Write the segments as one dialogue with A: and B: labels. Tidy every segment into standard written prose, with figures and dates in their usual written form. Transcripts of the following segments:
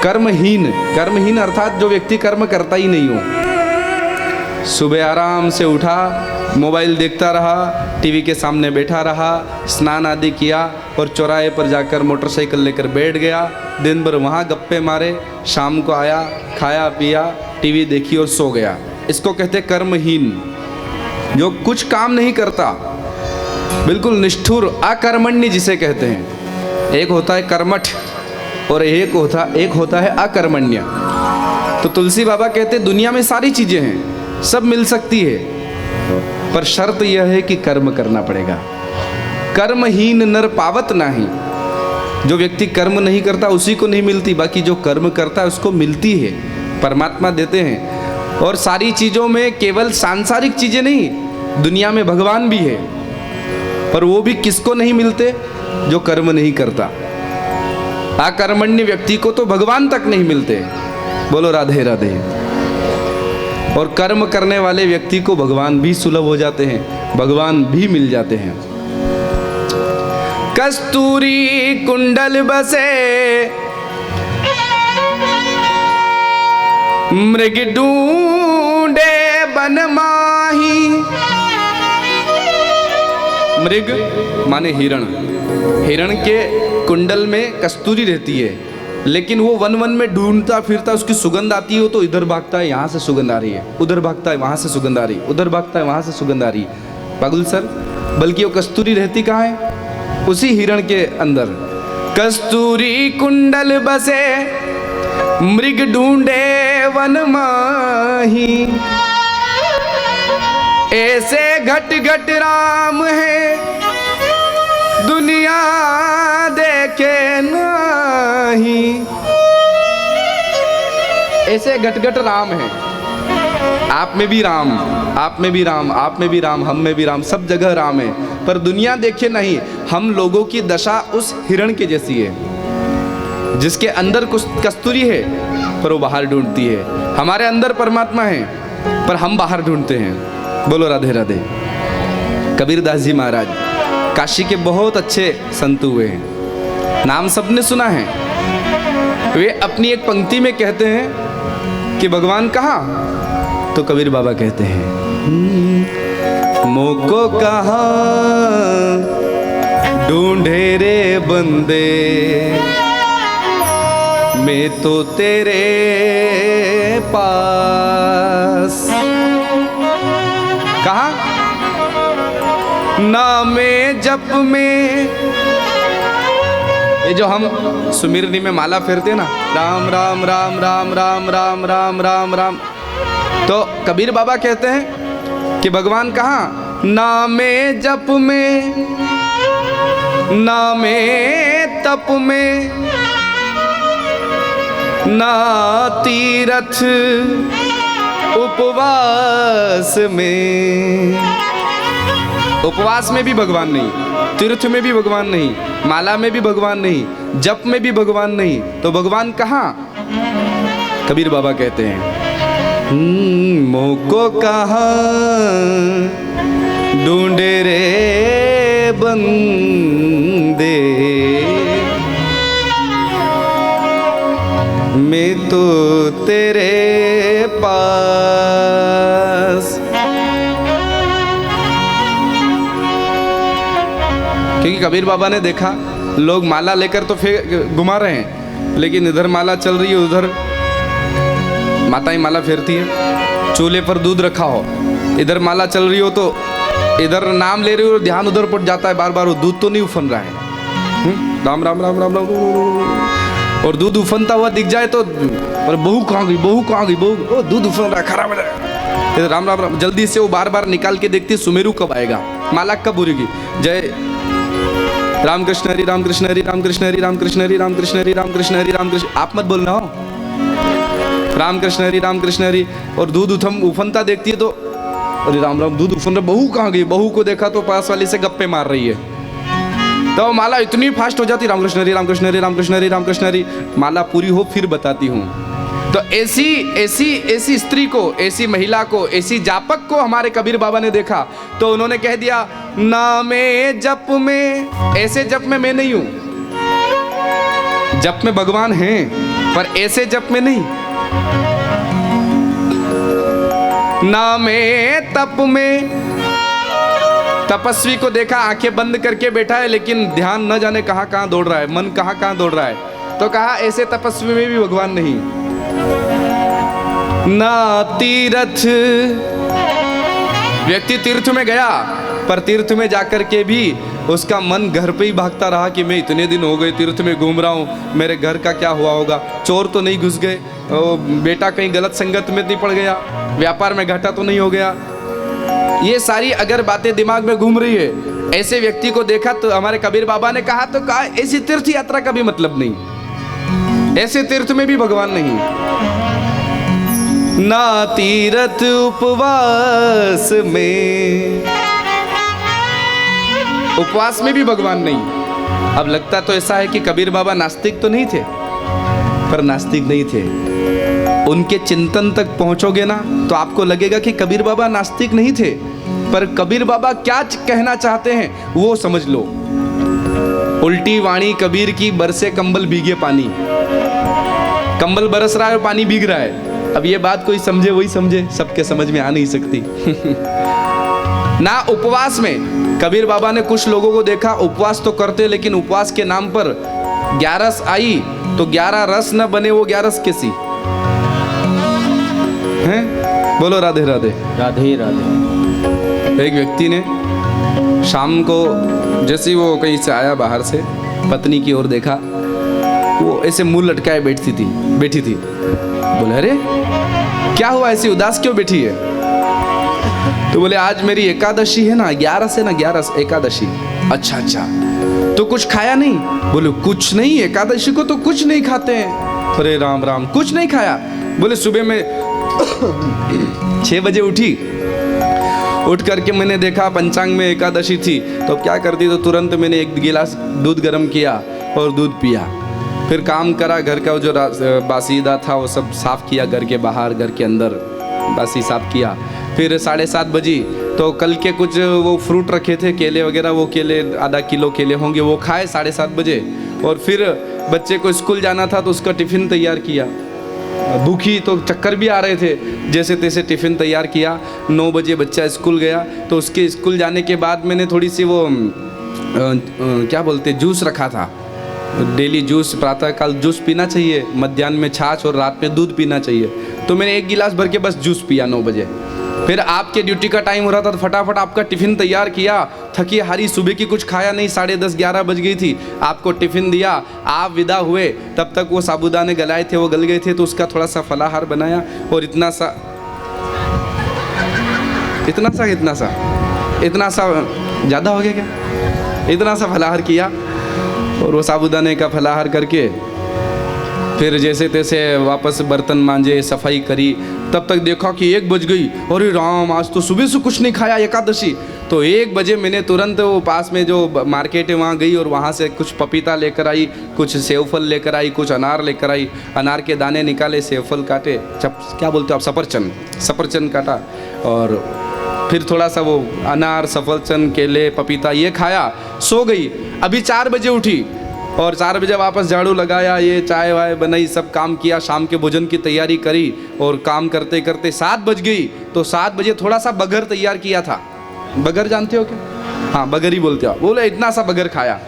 A: कर्महीन, कर्महीन अर्थात जो व्यक्ति कर्म करता ही नहीं हो। सुबह आराम से उठा, मोबाइल देखता रहा, टीवी के सामने बैठा रहा, स्नान आदि किया और चौराहे पर जाकर मोटरसाइकिल लेकर बैठ गया, दिन भर वहाँ गप्पे मारे, शाम को आया, खाया पिया, टीवी देखी और सो गया। इसको कहते कर्महीन, जो कुछ काम नहीं करता, बिल्कुल निष्ठुर, अकर्मण्य जिसे कहते हैं। एक होता है कर्मठ और एक होता है अकर्मण्य। तो तुलसी बाबा कहते दुनिया में सारी चीज़ें हैं, सब मिल सकती है, पर शर्त यह है कि कर्म करना पड़ेगा। कर्महीन नर पावत नाही, जो व्यक्ति कर्म नहीं करता उसी को नहीं मिलती, बाकी जो कर्म करता है उसको मिलती है, परमात्मा देते हैं। और सारी चीज़ों में केवल सांसारिक चीज़ें नहीं, दुनिया में भगवान भी है, पर वो भी किसको नहीं मिलते? जो कर्म नहीं करता। अकर्मण्य व्यक्ति को तो भगवान तक नहीं मिलते। बोलो राधे राधे। और कर्म करने वाले व्यक्ति को भगवान भी सुलभ हो जाते हैं, भगवान भी मिल जाते हैं। कस्तूरी कुंडल बसे मृग ढूंढे बन माही। मृग माने हिरण, हिरण के कुंडल में कस्तूरी रहती है, लेकिन वो वन वन में ढूंढता फिरता, उसकी सुगंध आती है तो इधर भागता है, यहाँ से सुगंध आ रही है, उधर भागता है, वहाँ से सुगंध आ रही है, उधर भागता है, वहाँ से सुगंध आ रही है। पागल सर, बल्कि वो कस्तूरी रहती कहाँ है? उसी हिरण के अंदर। कस्तूरी कुंडल बसे मृग ढूंढे वन माही, ऐसे घट घट राम है दुनिया देखे नहीं। ऐसे घट-घट राम है, आप में भी राम, आप में भी राम, आप में भी राम, हम में भी राम, सब जगह राम है, पर दुनिया देखे नहीं। हम लोगों की दशा उस हिरण के जैसी है, जिसके अंदर कुछ कस्तूरी है पर वो बाहर ढूंढती है। हमारे अंदर परमात्मा है पर हम बाहर ढूंढते हैं। बोलो राधे राधे। कबीरदास जी महाराज काशी के बहुत अच्छे संत हुए हैं, नाम सबने सुना है। वे अपनी एक पंक्ति में कहते हैं कि भगवान कहाँ? तो कबीर बाबा कहते हैं मोको कहाँ ढूंढे रे बंदे, मैं तो तेरे पास। कहाँ? नामे जप में, ये जो हम सुमिरनी में माला फेरते हैं ना, राम राम राम राम राम राम राम राम राम, तो कबीर बाबा कहते हैं कि भगवान कहाँ? नामे जप में, नामे तप में, ना तीरथ उपवास में। उपवास में भी भगवान नहीं, तीर्थ में भी भगवान नहीं, माला में भी भगवान नहीं, जप में भी भगवान नहीं, तो भगवान कहाँ? कबीर बाबा कहते हैं मोको कहाँ ढूंढे रे बंदे, मैं तो तेरे पास। क्योंकि कबीर बाबा ने देखा लोग माला लेकर तो फिर घुमा रहे हैं, लेकिन इधर माला चल रही है, उधर माताएं माला फेरती है, चूल्हे पर दूध रखा हो, इधर माला चल रही हो तो इधर नाम ले रही हो, ध्यान उधर पड़ जाता है बार बार, वो दूध तो नहीं उफन रहा है। राम राम राम राम राम, और दूध उफनता हुआ दिख जाए तो बहू कहाँ गई, बहू कहाँ गई, बहू दूध उफन रहा है, खराब हो जाएगा। राम राम राम, जल्दी से वो बार बार निकाल के देखती सुमेरु कब आएगा, माला कब उड़ेगी। जय राम कृष्ण हरि राम कृष्ण हरि राम कृष्ण हरि राम कृष्ण हरि राम कृष्ण हरि राम कृष्ण हरि राम कृष्ण, आप मत बोलना हो, राम कृष्ण हरि राम कृष्ण हरि। और दूध उफनता देखती है तो अरे राम राम, दूध उफन रहा, बहू कहाँ गई, बहू को देखा तो पास वाली से गप्पे मार रही है, तो माला इतनी फास्ट हो जाती, राम कृष्ण हरि राम कृष्ण हरि राम कृष्ण हरि राम कृष्ण हरि। माला पूरी हो फिर बताती हूँ। तो ऐसी स्त्री को, ऐसी महिला को, ऐसी जापक को हमारे कबीर बाबा ने देखा तो उन्होंने कह दिया नामे जप में, ऐसे जप में मैं नहीं हूं, जप में भगवान हैं। पर ऐसे जप में नहीं। नामे तप में तपस्वी को देखा आंखें बंद करके बैठा है, लेकिन ध्यान न जाने कहां कहां दौड़ रहा है, मन कहां कहां दौड़ रहा है। तो कहा ऐसे तपस्वी में भी भगवान नहीं। ना तीर्थ, व्यक्ति तीर्थ में गया पर तीर्थ में जाकर के भी उसका मन घर पे ही भागता रहा कि मैं इतने दिन हो गए तीर्थ में घूम रहा हूँ, मेरे घर का क्या हुआ होगा, चोर तो नहीं घुस गए, बेटा कहीं गलत संगत में नहीं पड़ गया, व्यापार में घाटा तो नहीं हो गया। ये सारी अगर बातें दिमाग में घूम रही है, ऐसे व्यक्ति को देखा तो हमारे कबीर बाबा ने कहा तो कहा ऐसी तीर्थ यात्रा का भी मतलब नहीं, ऐसे तीर्थ में भी भगवान नहीं। ना तीर्थ उपवास में, उपवास में भी भगवान नहीं। अब लगता तो ऐसा है कि कबीर बाबा नास्तिक तो नहीं थे, पर नास्तिक नहीं थे। उनके चिंतन तक पहुंचोगे ना तो आपको लगेगा कि कबीर बाबा नास्तिक नहीं थे, पर कबीर बाबा क्या कहना चाहते हैं वो समझ लो। उल्टी वाणी कबीर की, बरसे कंबल भीगे पानी, कंबल बरस रहा है और पानी भीग रहा है। अब ये बात कोई समझे वही समझे, सबके समझ में आ नहीं सकती। ना उपवास में, कबीर बाबा ने कुछ लोगों को देखा उपवास तो करते, लेकिन उपवास के नाम पर 11 आई तो 11 रस न बने, वो 11 कैसी हैं? बोलो राधे राधे।
B: राधे राधे।
A: एक व्यक्ति ने शाम को जैसे वो कहीं से आया बाहर से, पत्नी की ओर देखा, वो ऐसे मुंह लटकाए बैठी थी। बोले अरे क्या हुआ, ऐसी उदास क्यों बैठी है? तो बोले आज मेरी एकादशी है ना, 11 से ना 11 एकादशी। अच्छा अच्छा, तो कुछ खाया नहीं? बोले कुछ नहीं, एकादशी को तो कुछ नहीं खाते हैं। अरे राम राम, कुछ नहीं खाया? बोले सुबह में 6 बजे उठ करके मैंने देखा पंचांग में एकादशी थी, तो क्या करती, तो तुरंत मैंने 1 गिलास दूध गर्म किया और दूध पिया। फिर काम करा, घर का जो बासीदा था वो सब साफ किया, घर के बाहर घर के अंदर बासी साफ किया। फिर 7:30 बजी तो कल के कुछ वो फ्रूट रखे थे, केले वगैरह, वो केले आधा किलो केले होंगे, वो खाए 7:30 बजे। और फिर बच्चे को स्कूल जाना था तो उसका टिफ़िन तैयार किया। भूखी तो चक्कर भी आ रहे थे, जैसे तैसे टिफ़िन तैयार किया। 9 बजे बच्चा स्कूल गया, तो उसके स्कूल जाने के बाद मैंने थोड़ी सी वो क्या बोलते जूस रखा था। डेली जूस, प्रातःकाल जूस पीना चाहिए, मध्याह्न में छाछ और रात में दूध पीना चाहिए। तो मैंने 1 गिलास भर के बस जूस पिया 9 बजे। फिर आपके ड्यूटी का टाइम हो रहा था तो फटाफट आपका टिफ़िन तैयार किया, थकी हारी सुबह की कुछ खाया नहीं, 10:30-11 बज गई थी, आपको टिफ़िन दिया, आप विदा हुए, तब तक वो साबूदाने गलाए थे वो गल गए थे, तो उसका थोड़ा सा फलाहार बनाया और इतना सा ज़्यादा हो गया क्या, इतना सा फलाहार किया और वो साबूदाने का फलाहार करके फिर जैसे तैसे वापस बर्तन मांजे, सफाई करी। तब तक देखा कि 1 बज गई। अरे राम, आज तो सुबह से कुछ नहीं खाया एकादशी। तो 1 बजे मैंने तुरंत वो पास में जो मार्केट है वहाँ गई और वहाँ से कुछ पपीता लेकर आई, कुछ सेवफल लेकर आई, कुछ अनार लेकर आई। अनार के दाने निकाले, सेवफल काटे, क्या बोलते हो आप, सफरचंद काटा, और फिर थोड़ा सा वो अनार, सफरचंद, केले, पपीता ये खाया, सो गई। अभी 4 बजे उठी और 4 बजे वापस झाड़ू लगाया, ये चाय वाय बनाई, सब काम किया, शाम के भोजन की तैयारी करी और काम करते करते 7 बज गई। तो 7 बजे थोड़ा सा बगर तैयार किया था। बगर जानते हो क्या? हाँ, बगर ही बोलते हो। बोले इतना सा बगर खाया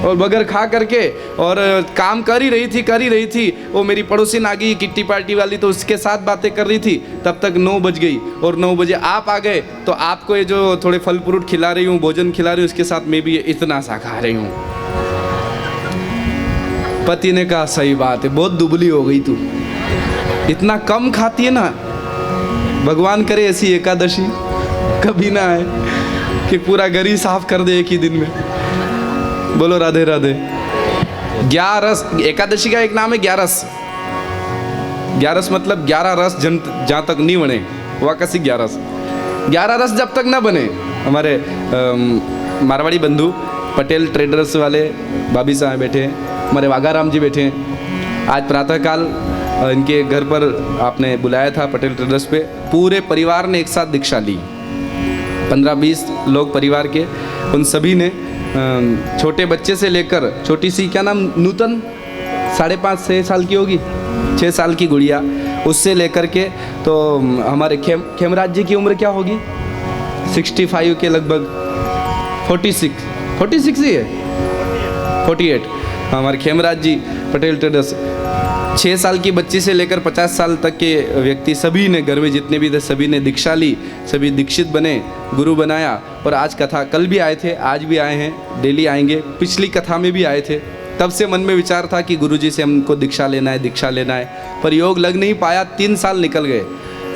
A: और बगर खा करके और काम कर ही रही थी। वो मेरी पड़ोसी आ गई, किट्टी पार्टी वाली, तो उसके साथ बातें कर रही थी। तब तक 9 बज गई और 9 बजे आप आ गए। तो आपको ये जो थोड़े फल फ्रूट खिला रही हूँ, भोजन खिला रही हूँ, उसके साथ मैं भी इतना सा खा रही हूँ। पति ने कहा सही बात है, बहुत दुबली हो गई तू, इतना कम खाती है ना। भगवान करे ऐसी एकादशी कभी ना आए कि पूरा घर ही साफ कर दे एक ही दिन में। बोलो राधे राधे। 11 एकादशी का एक नाम है 11। 11 मतलब 11 रस जहाँ तक नहीं बने, वह कैसी 11 रस जब तक ना बने। हमारे मारवाड़ी बंधु पटेल ट्रेडर्स वाले भाभी साहब बैठे हैं, हमारे वाघाराम जी बैठे हैं। आज प्रातःकाल इनके घर पर आपने बुलाया था पटेल ट्रेडर्स पे, पूरे परिवार ने एक साथ दीक्षा ली। 15-20 लोग परिवार के, उन सभी ने छोटे बच्चे से लेकर छोटी सी, क्या नाम, नूतन, 5.5-6 साल की होगी, 6 साल की गुड़िया, उससे लेकर के तो हमारे खेमराज जी की उम्र क्या होगी? 65 के लगभग, 46 ही है, 48। हमारे खेमराज जी पटेल ट्रेडर्स, 6 साल की बच्ची से लेकर 50 साल तक के व्यक्ति सभी ने, घर में जितने भी थे सभी ने दीक्षा ली, सभी दीक्षित बने, गुरु बनाया। और आज कथा, कल भी आए थे, आज भी आए हैं, डेली आएंगे, पिछली कथा में भी आए थे। तब से मन में विचार था कि गुरुजी से हमको दीक्षा लेना है, पर योग लग नहीं पाया, 3 साल निकल गए।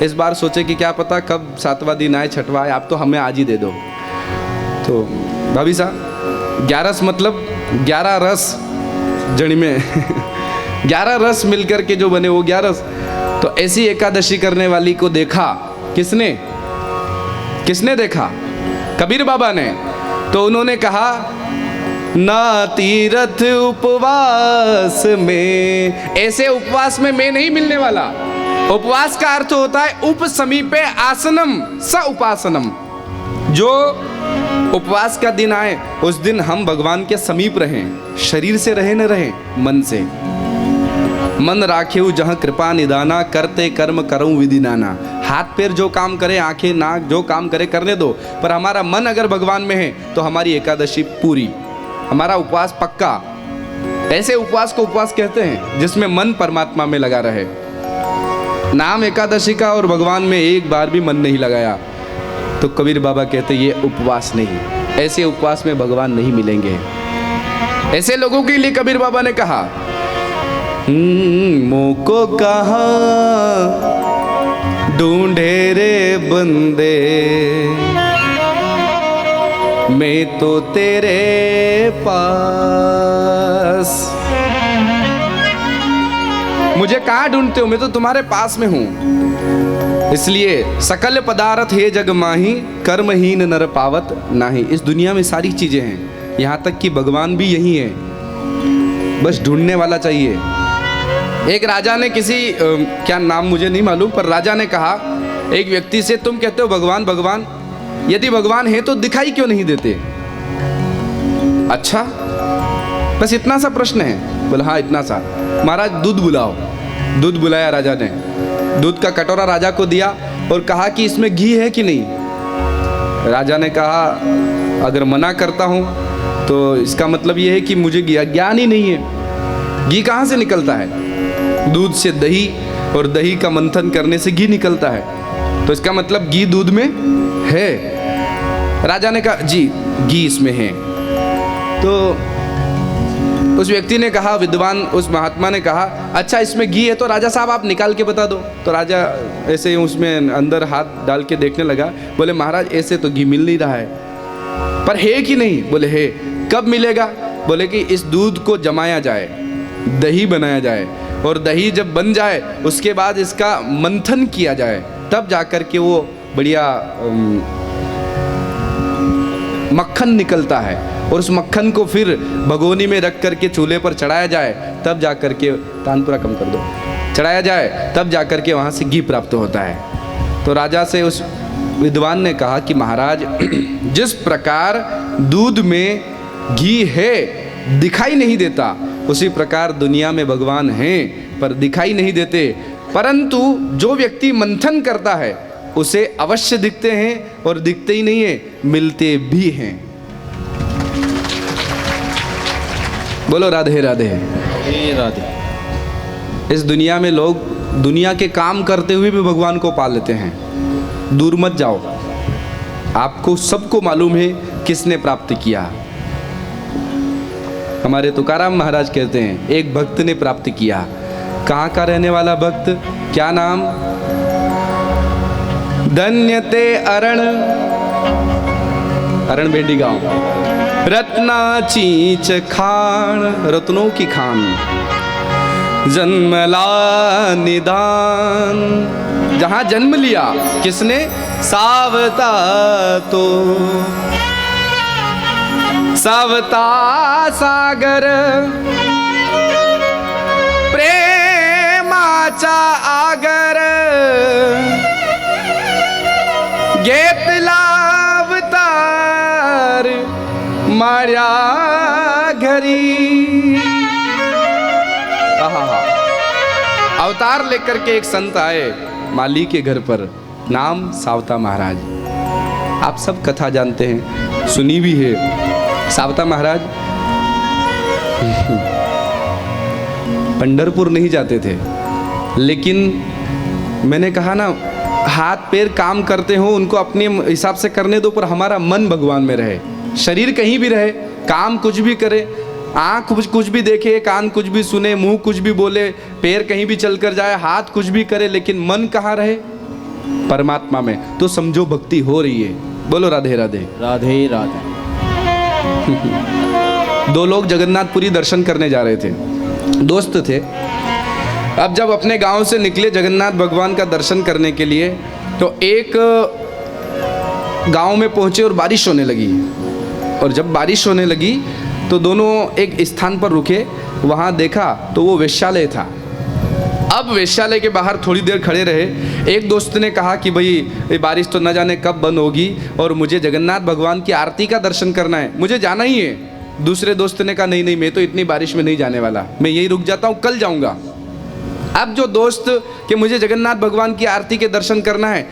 A: इस बार सोचे कि क्या पता कब 7वां दिन आए, 6वां आए, आप तो हमें आज ही दे दो। तो भाभी साहब 11 मतलब 11 रस जड़ी में 11 रस मिलकर के जो बने वो 11। तो ऐसी एकादशी करने वाली को देखा किसने देखा? कबीर बाबा ने। तो उन्होंने कहा, ना तीर्थ उपवास में, ऐसे उपवास में मैं नहीं मिलने वाला। उपवास का अर्थ होता है उप समीपे आसनम स उपासनम। जो उपवास का दिन आए उस दिन हम भगवान के समीप रहें, शरीर से रहे न रहे, मन से। मन राखेऊ जहाँ कृपा निदाना, करते कर्म करूँ विधि नाना। हाथ पैर जो काम करे, आंखें नाक जो काम करे करने दो, पर हमारा मन अगर भगवान में है तो हमारी एकादशी पूरी, हमारा उपवास पक्का। ऐसे उपवास को उपवास कहते हैं जिसमें मन परमात्मा में लगा रहे। नाम एकादशी का और भगवान में एक बार भी मन नहीं लगाया तो कबीर बाबा कहते ये उपवास नहीं। ऐसे उपवास में भगवान नहीं मिलेंगे। ऐसे लोगों के लिए कबीर बाबा ने कहा, मोको कहाँ ढूंढे रे बंदे, मैं तो तेरे पास। मुझे कहाँ ढूंढते हो? मैं तो तुम्हारे पास में हूं। इसलिए सकल पदार्थ है जग माही, कर्महीन नर पावत नाही। इस दुनिया में सारी चीजें हैं, यहाँ तक कि भगवान भी यही है, बस ढूंढने वाला चाहिए। एक राजा ने क्या नाम मुझे नहीं मालूम, पर राजा ने कहा एक व्यक्ति से, तुम कहते हो भगवान भगवान, यदि भगवान है तो दिखाई क्यों नहीं देते? अच्छा, बस इतना सा प्रश्न है? बोला हाँ इतना सा। महाराज दूध बुलाओ। दूध बुलाया राजा ने, दूध का कटोरा राजा को दिया और कहा कि इसमें घी है कि नहीं? राजा ने कहा अगर मना करता हूं तो इसका मतलब यह है कि मुझे ज्ञान ही नहीं है। घी कहाँ से निकलता है? दूध से दही, और दही का मंथन करने से घी निकलता है, तो इसका मतलब घी दूध में है। राजा ने कहा जी घी इसमें है। तो उस व्यक्ति ने कहा, विद्वान उस महात्मा ने कहा, अच्छा इसमें घी है तो राजा साहब आप निकाल के बता दो। तो राजा ऐसे उसमें अंदर हाथ डाल के देखने लगा। बोले महाराज ऐसे तो घी मिल नहीं रहा है, पर है कि नहीं? बोले है। कब मिलेगा? बोले कि इस दूध को जमाया जाए, दही बनाया जाए, और दही जब बन जाए उसके बाद इसका मंथन किया जाए, तब जाकर के वो बढ़िया मक्खन निकलता है, और उस मक्खन को फिर भगोनी में रख करके चूल्हे पर चढ़ाया जाए, तब जाकर के, तानपुरा कम कर दो, चढ़ाया जाए, तब जाकर के वहाँ से घी प्राप्त होता है। तो राजा से उस विद्वान ने कहा कि महाराज जिस प्रकार दूध में घी है दिखाई नहीं देता, उसी प्रकार दुनिया में भगवान हैं पर दिखाई नहीं देते, परंतु जो व्यक्ति मंथन करता है उसे अवश्य दिखते हैं, और दिखते ही नहीं है, मिलते भी हैं। बोलो राधे राधे
B: राधे।
A: इस दुनिया में लोग दुनिया के काम करते हुए भी भगवान को पा लेते हैं। दूर मत जाओ, आपको सबको मालूम है किसने प्राप्त किया। हमारे तुकाराम महाराज कहते हैं एक भक्त ने प्राप्त किया। कहाँ का रहने वाला भक्त? क्या नाम? धन्य ते अरण बेडी गांव, रत्ना चीच खान, रत्नों की खान, जन्मला निदान। जहां जन्म लिया किसने? सावता तो सावता सागर, प्रेमाचा आगर, घेतलावतार मार्या घरी। अवतार लेकर के एक संत आए माली के घर पर, नाम सावता महाराज। आप सब कथा जानते हैं, सुनी भी है। सावता महाराज पंढरपुर नहीं जाते थे, लेकिन मैंने कहा ना, हाथ पैर काम करते हो उनको अपने हिसाब से करने दो, पर हमारा मन भगवान में रहे। शरीर कहीं भी रहे, काम कुछ भी करे, आँख कुछ भी देखे, कान कुछ भी सुने, मुंह कुछ भी बोले, पैर कहीं भी चल कर जाए, हाथ कुछ भी करे, लेकिन मन कहाँ रहे? परमात्मा में। तो समझो भक्ति हो रही है। बोलो राधे राधे।
B: राधे राधे।
A: दो लोग जगन्नाथपुरी दर्शन करने जा रहे थे, दोस्त थे। अब जब अपने गांव से निकले जगन्नाथ भगवान का दर्शन करने के लिए, तो एक गांव में पहुंचे और बारिश होने लगी। और जब बारिश होने लगी तो दोनों एक स्थान पर रुके, वहां देखा तो वो वेश्यालय था। अब वेश्यालय के बाहर थोड़ी देर खड़े रहे। एक दोस्त ने कहा कि भाई ये बारिश तो न जाने कब बंद होगी और मुझे जगन्नाथ भगवान की आरती का दर्शन करना है, मुझे जाना ही है। दूसरे दोस्त ने कहा नहीं नहीं, मैं तो इतनी बारिश में नहीं जाने वाला, मैं यही रुक जाता हूँ, कल जाऊँगा। अब जो दोस्त कि मुझे जगन्नाथ भगवान की आरती के दर्शन करना है,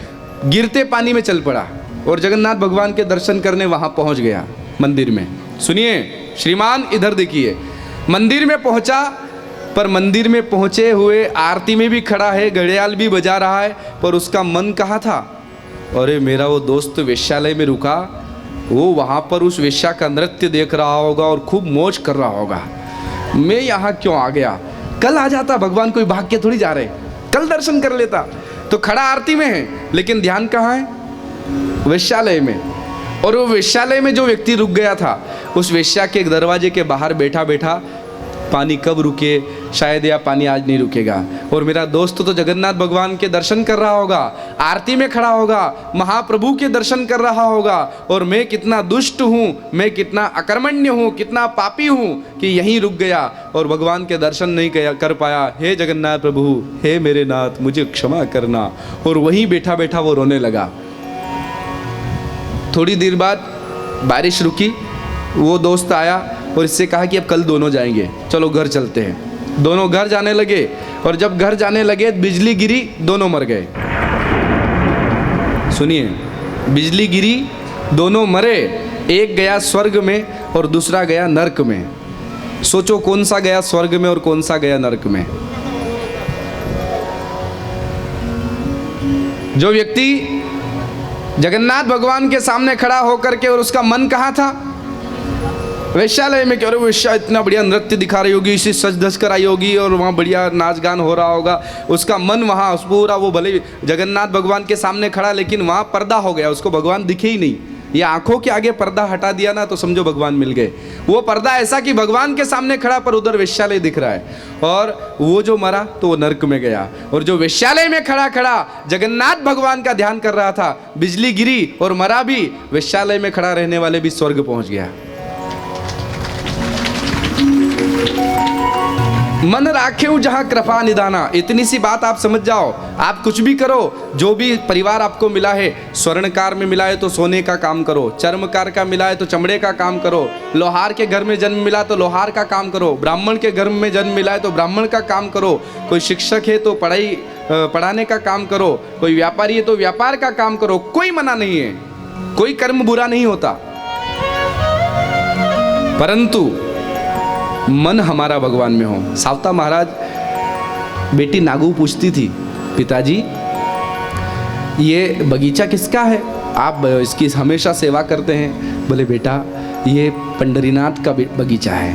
A: गिरते पानी में चल पड़ा और जगन्नाथ भगवान के दर्शन करने वहाँ पहुँच गया मंदिर में। सुनिए श्रीमान, इधर देखिए, मंदिर में पहुँचा, पर मंदिर में पहुँचे हुए आरती में भी खड़ा है, घड़ियाल भी बजा रहा है, पर उसका मन कहाँ था? अरे मेरा वो दोस्त वेश्यालय में रुका, वो वहाँ पर उस वेश्या का नृत्य देख रहा होगा और खूब मौज कर रहा होगा। मैं यहाँ क्यों आ गया? कल आ जाता, भगवान कोई भाग के थोड़ी जा रहे, कल दर्शन कर लेता। तो खड़ा आरती में है, लेकिन ध्यान कहाँ है? वेश्यालय में। और वो वेश्यालय में जो व्यक्ति रुक गया था, उस वेश्या के दरवाजे के बाहर बैठा बैठा पानी कब रुके, शायद या पानी आज नहीं रुकेगा। और मेरा दोस्त तो जगन्नाथ भगवान के दर्शन कर रहा होगा, आरती में खड़ा होगा, महाप्रभु के दर्शन कर रहा होगा, और मैं कितना दुष्ट हूँ, मैं कितना अकर्मण्य हूँ, कितना पापी हूँ कि यहीं रुक गया और भगवान के दर्शन नहीं कर पाया। हे जगन्नाथ प्रभु, हे मेरे नाथ, मुझे क्षमा करना। और वहीं बैठा बैठा वो रोने लगा। थोड़ी देर बाद बारिश रुकी, वो दोस्त आया और इससे कहा कि अब कल दोनों जाएंगे, चलो घर चलते हैं। दोनों घर जाने लगे, और जब घर जाने लगे बिजली गिरी, दोनों मर गए। सुनिए, बिजली गिरी, दोनों मरे, एक गया स्वर्ग में और दूसरा गया नरक में। सोचो कौन सा गया स्वर्ग में और कौन सा गया नरक में? जो व्यक्ति जगन्नाथ भगवान के सामने खड़ा होकर के, और उसका मन कहाँ था? वेश्यालय में। क्यों? वेश्या इतना बढ़िया नृत्य दिखा रही होगी, इसे सज धज कर आई होगी और वहाँ बढ़िया नाच गान हो रहा होगा, उसका मन वहाँ पूरा, वो भले जगन्नाथ भगवान के सामने खड़ा, लेकिन वहाँ पर्दा हो गया, उसको भगवान दिखे ही नहीं। ये आंखों के आगे पर्दा हटा दिया ना, तो समझो भगवान मिल गए। वो पर्दा ऐसा कि भगवान के सामने खड़ा, पर उधर वेश्यालय दिख रहा है। और वो जो मरा तो वो नरक में गया, और जो वेश्यालय में खड़ा खड़ा जगन्नाथ भगवान का ध्यान कर रहा था, बिजली गिरी और मरा भी, वेश्यालय में खड़ा रहने वाले भी स्वर्ग पहुंच गया। मन राखे जहां कृपा निदाना, इतनी सी बात आप समझ जाओ। आप कुछ भी करो, जो भी परिवार आपको मिला है, स्वर्णकार में मिला है तो सोने का काम करो, चर्मकार का मिला है तो चमड़े का काम करो, लोहार के घर में जन्म मिला तो लोहार का काम करो, ब्राह्मण के घर में जन्म मिला है तो ब्राह्मण का काम करो, कोई शिक्षक है तो पढ़ाने का काम करो, कोई व्यापारी है तो व्यापार का काम करो। कोई मना नहीं है, कोई कर्म बुरा नहीं होता, परंतु मन हमारा भगवान में हो। सावता महाराज, बेटी नागू पूछती थी, पिताजी ये बगीचा किसका है? आप इसकी हमेशा सेवा करते हैं। बोले बेटा, ये पंढरीनाथ का बगीचा है,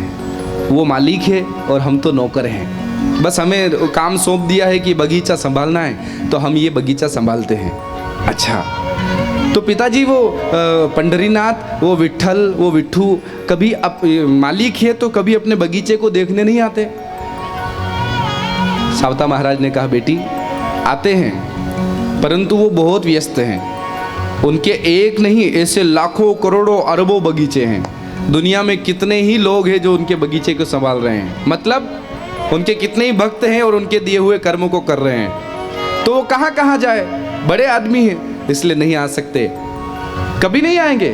A: वो मालिक है और हम तो नौकर हैं। बस हमें काम सौंप दिया है कि बगीचा संभालना है, तो हम ये बगीचा संभालते हैं। अच्छा, तो पिताजी वो पंढरीनाथ, वो विट्ठल, वो विट्ठू कभी मालिक है तो कभी अपने बगीचे को देखने नहीं आते? सावता महाराज ने कहा, बेटी आते हैं, परंतु वो बहुत व्यस्त हैं। उनके एक नहीं, ऐसे लाखों करोड़ों अरबों बगीचे हैं। दुनिया में कितने ही लोग हैं जो उनके बगीचे को संभाल रहे हैं, मतलब उनके कितने ही भक्त हैं और उनके दिए हुए कर्मों को कर रहे हैं। तो वो कहाँ कहाँ जाए? बड़े आदमी हैं इसलिए नहीं आ सकते, कभी नहीं आएंगे।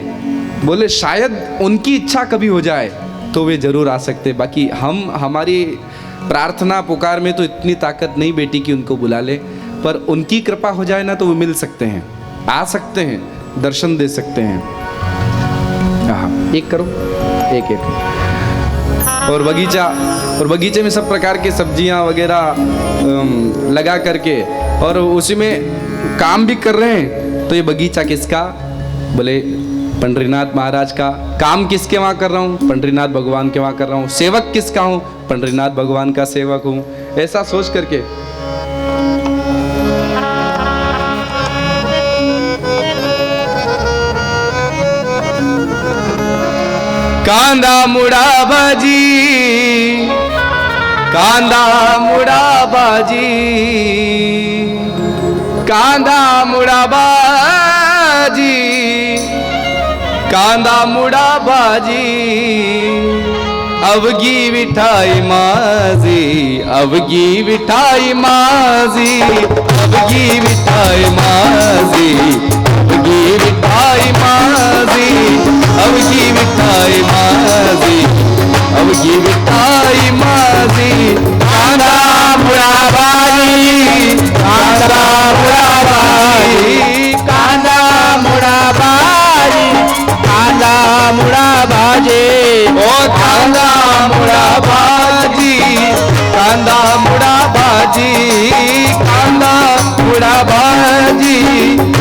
A: बोले शायद उनकी इच्छा कभी हो जाए तो वे जरूर आ सकते, बाकी हमारी प्रार्थना पुकार में तो इतनी ताकत नहीं बेटी कि उनको बुला ले, पर उनकी कृपा हो जाए ना तो वो मिल सकते हैं, आ सकते हैं, दर्शन दे सकते हैं। हाँ, एक करो, एक और बगीचे में सब प्रकार की सब्जियां वगैरह लगा करके और उसी में काम भी कर रहे हैं। तो ये बगीचा किसका? बोले पंडरीनाथ महाराज का। काम किसके वहाँ कर रहा हूँ? पंडरीनाथ भगवान के वहाँ कर रहा हूँ। सेवक किसका हूँ? पंडरीनाथ भगवान का सेवक हूँ। ऐसा सोच करके कांदा मुड़ा भाजी, कांदा मुड़ा भाजी, कांदा मुड़ा भाजी, कांदा मुड़ा भाजी, अवगी विठाई माझी, अवगी विठाई माझी, अवगी विठाई माझी, अवगी विठाई माझी, अवगी विठाई माझी, अवगी विठाई माझी, कांदा मुड़ा भाजी, कांदा मुड़ा भाजी, कांदा मुड़ा भाजी, कांदा मुड़ा भाजी, ओ कांदा मुड़ा भाजी, कांदा मुड़ा भाजी, कांदा मुड़ा भाजी।